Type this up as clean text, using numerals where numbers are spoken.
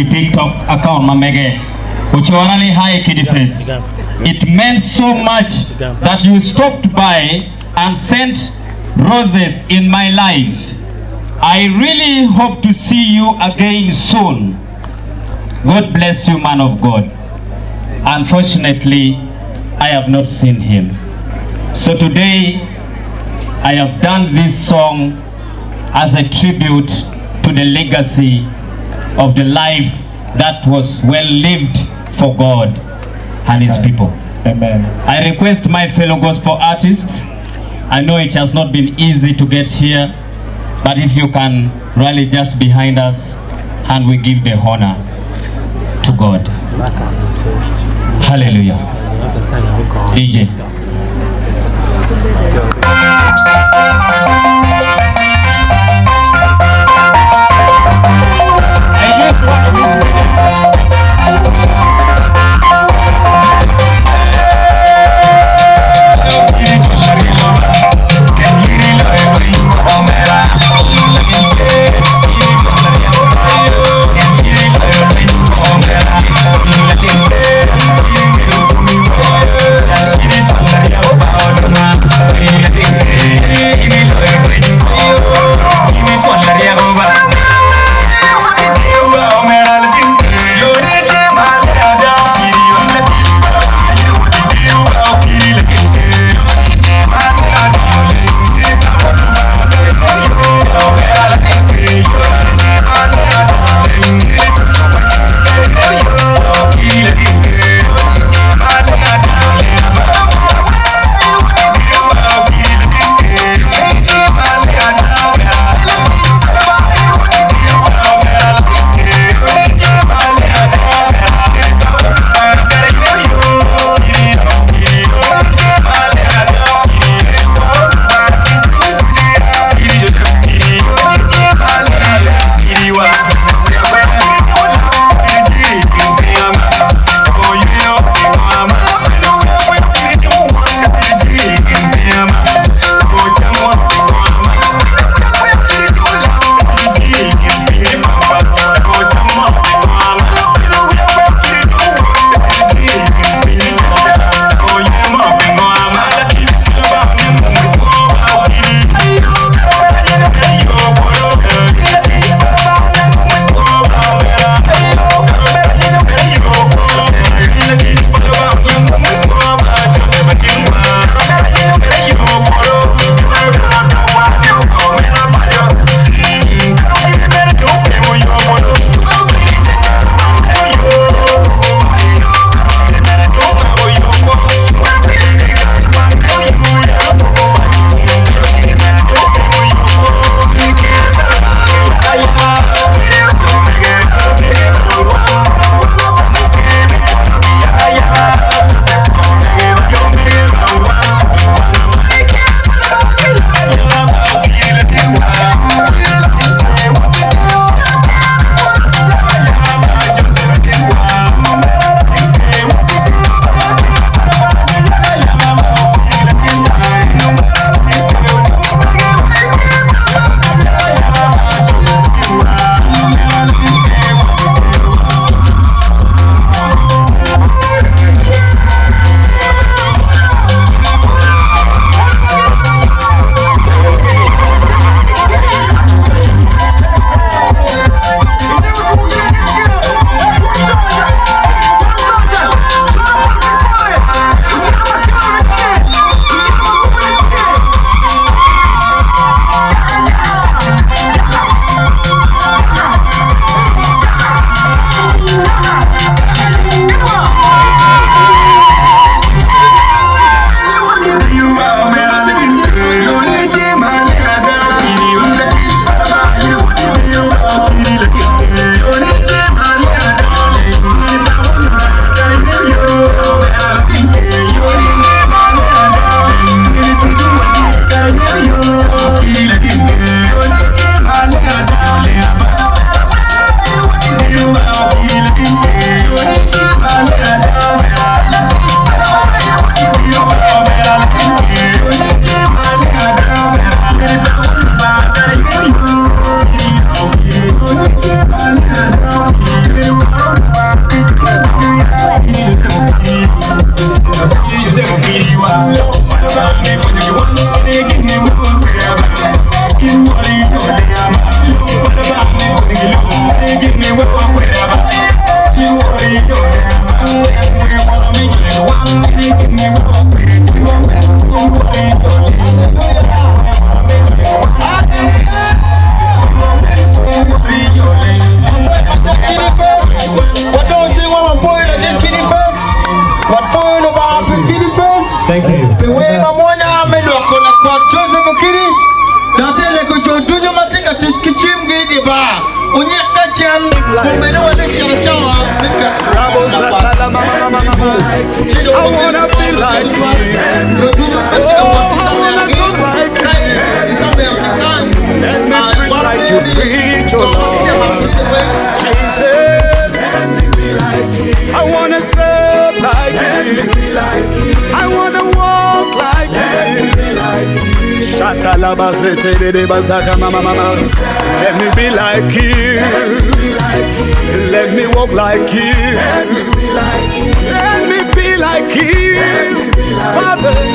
TikTok account mamege uchiwanani hai Kidface. It meant so much that you stopped by and sent roses in my life. I really hope to see you again soon. God bless you, man of God. Unfortunately, I have not seen him. So today, I have done this song as a tribute to the legacy of the life that was well lived for God and His people. Amen. I request my fellow gospel artists, I know it has not been easy to get here, but if you can rally just behind us and we give the honor to God. Hallelujah. DJ. Yeah. Thank you. Wewe mamonya ameloko na kwa Joseph Mukiri. Datele ko jodujo matinga tikichim gidi ba. Onye kachian kumene wale kiara chawa. I wanna be like you. Oh, I wanna talk like you. Let me preach like you preach, oh Lord. Jesus, I wanna serve like you. I wanna walk like you. Shatalabazete de bazaka mama mama. Let me be like you. Let me walk like you. Let me be like you. Father.